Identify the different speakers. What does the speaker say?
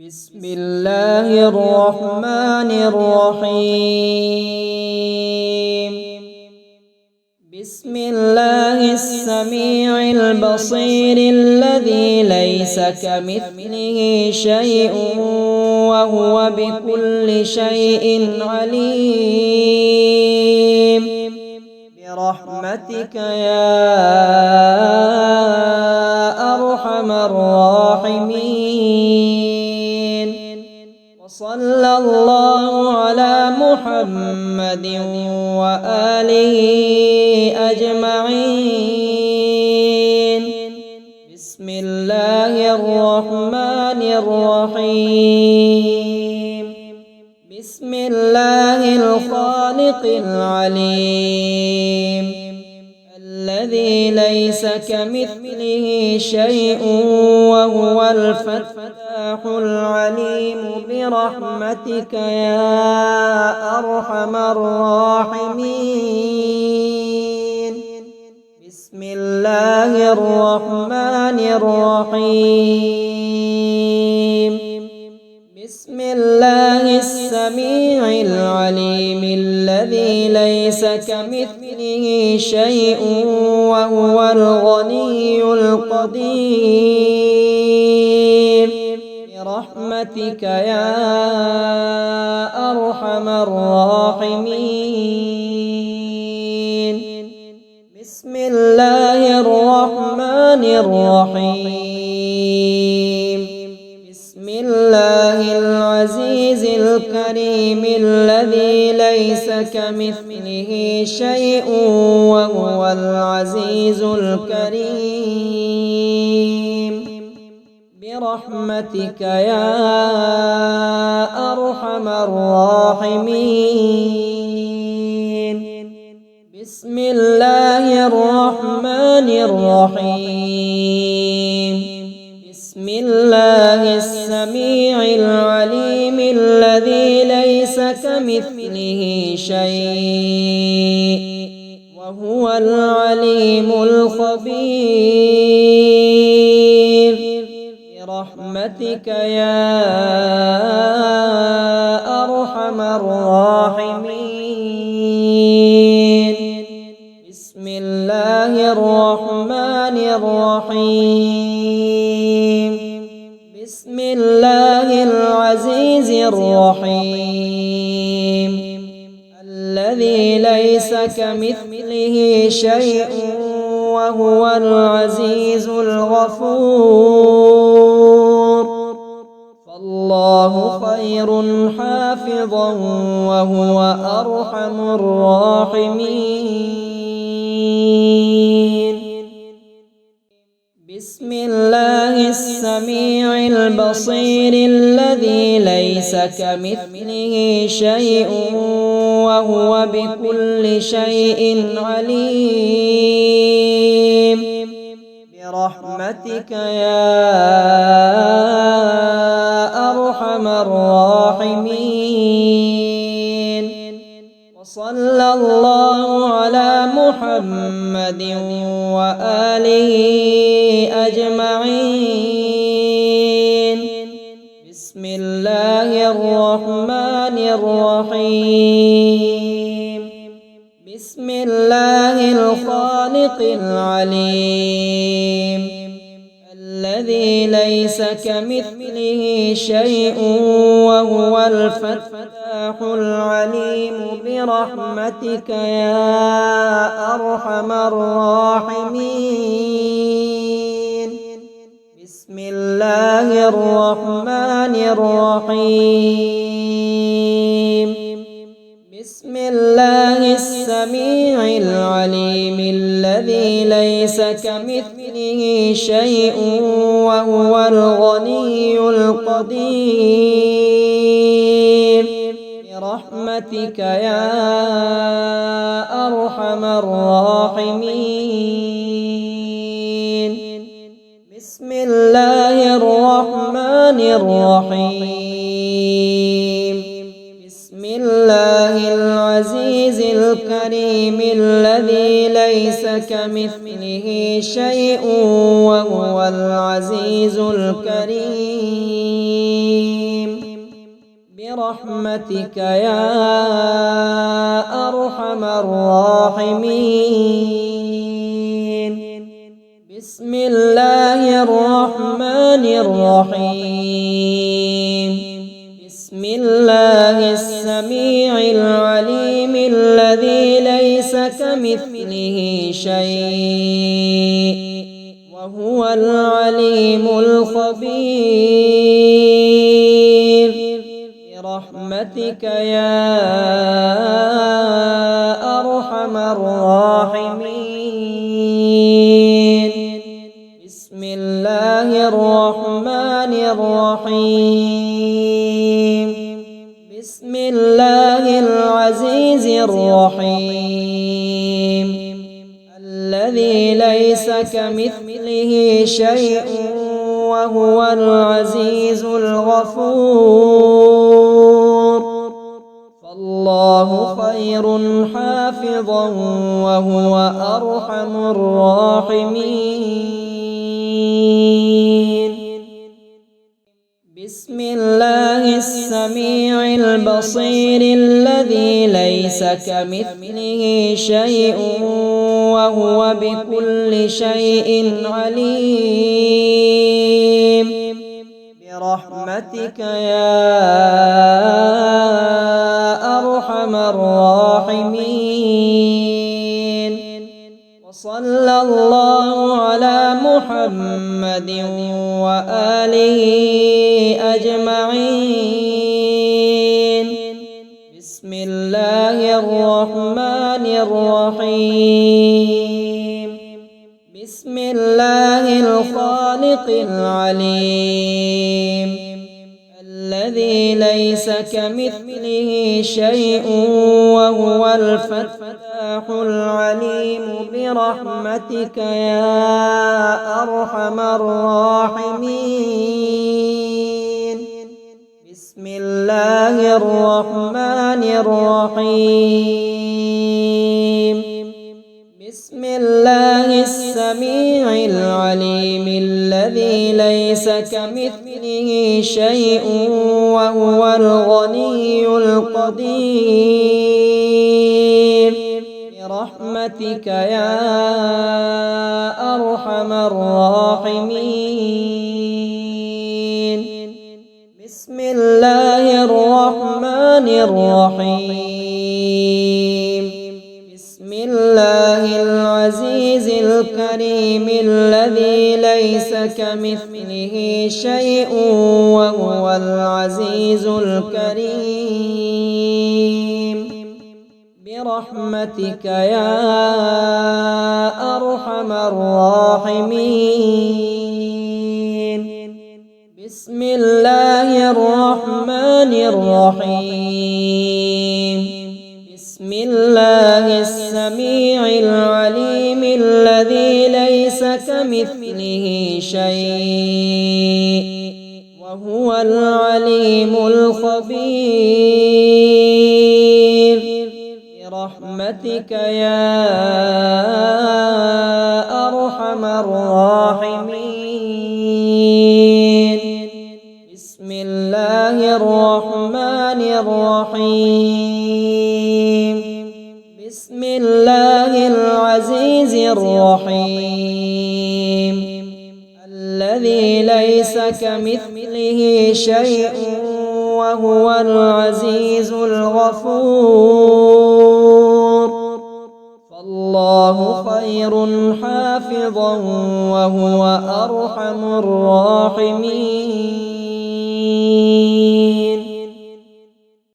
Speaker 1: بسم الله الرحمن الرحيم. بسم الله السميع البصير الذي ليس كمثله شيء وهو بكل شيء عليم. برحمتك يا أرحم الراحمين. وصلى الله على محمد وآله أجمعين. بسم الله الرحمن الرحيم. بسم الله الخالق العليم الذي ليس كمثله شيء وهو الفتاح العليم. برحمتك يا أرحم الراحمين. بسم الله الرحمن الرحيم. بسم الله السميع العليم الذي ليس كمثله شيء وهو الغني القدير. برحمتك يا أرحم الراحمين. بسم الله الرحمن الرحيم. بسم الله العزيز الكريم الذي ليس كمثله شيء وهو العزيز الكريم. برحمتك يا أرحم الراحمين. بسم الله الرحمن الرحيم. بسم الله السميع العليم الذي ليس كمثله شيء وهو العليم الخبير. برحمتك يا أرحم الراحمين. بسم الله الرحمن الرحيم. بسم الله العزيز الرحيم الذي ليس كمثله شيء وهو العزيز الغفور. فالله خير حافظا وهو أرحم الراحمين. بسم الله السميع البصير الذي ليس كمثله شيء وهو بكل شيء عليم. برحمتك يا أرحم الراحمين. وصلى الله على محمد وآله أجمعين. بسم الله الرحمن الرحيم. بسم الله الخالق العليم الذي ليس كمثله شيء وهو الفتاح العليم. برحمتك يا أرحم الراحمين. بسم الله الرحمن الرحيم. بسم الله السميع العليم الذي ليس كمثله شيء وهو الغني القدير. برحمتك يا أرحم الراحمين. بسم الله الرحمن الرحيم. بسم الله العزيز الكريم الذي ليس كمثله شيء وهو العزيز الكريم. برحمتك يا أرحم الراحمين. بسم الله الرحمن الرحيم. بسم الله السميع العليم الذي ليس كمثله شيء وهو العليم الخبير. برحمتك يا أرحم الراحمين. بسم الله الرحمن الرحيم. بسم الله العزيز الرحيم الذي ليس كمثله شيء وهو العزيز الغفور. فالله خير حافظا وهو أرحم الراحمين. بسم الله السميع البصير الذي ليس كمثله شيء وهو بكل شيء عليم. برحمتك يا أرحم الراحمين. وصلى الله على محمد وآله أجمعين. بسم الله الرحمن الرحيم. بسم الله الخالق العليم الذي ليس كمثله شيء وهو الفتاح العليم. برحمتك يا أرحم الراحمين. بسم الله الرحمن الرحيم. بسم الله السميع العليم الذي ليس كمثله شيء وهو الغني القدير. برحمتك يا أرحم الراحمين. بسم الله الرحمن الرحيم. بسم الله العزيز الكريم الذي ليس كمثله شيء وهو العزيز الكريم. برحمتك يا أرحم الراحمين. بسم الله الرحمن الرحيم. بسم الله السميع العليم الذي ليس كمثله شيء وهو العليم الخبير. برحمتك يا أرحم الراحمين. بسم الله الرحمن الرحيم. بسم الله العزيز الرحيم الذي ليس كمثله شيء وهو العزيز الغفور. فالله خير حافظا وهو أرحم الراحمين.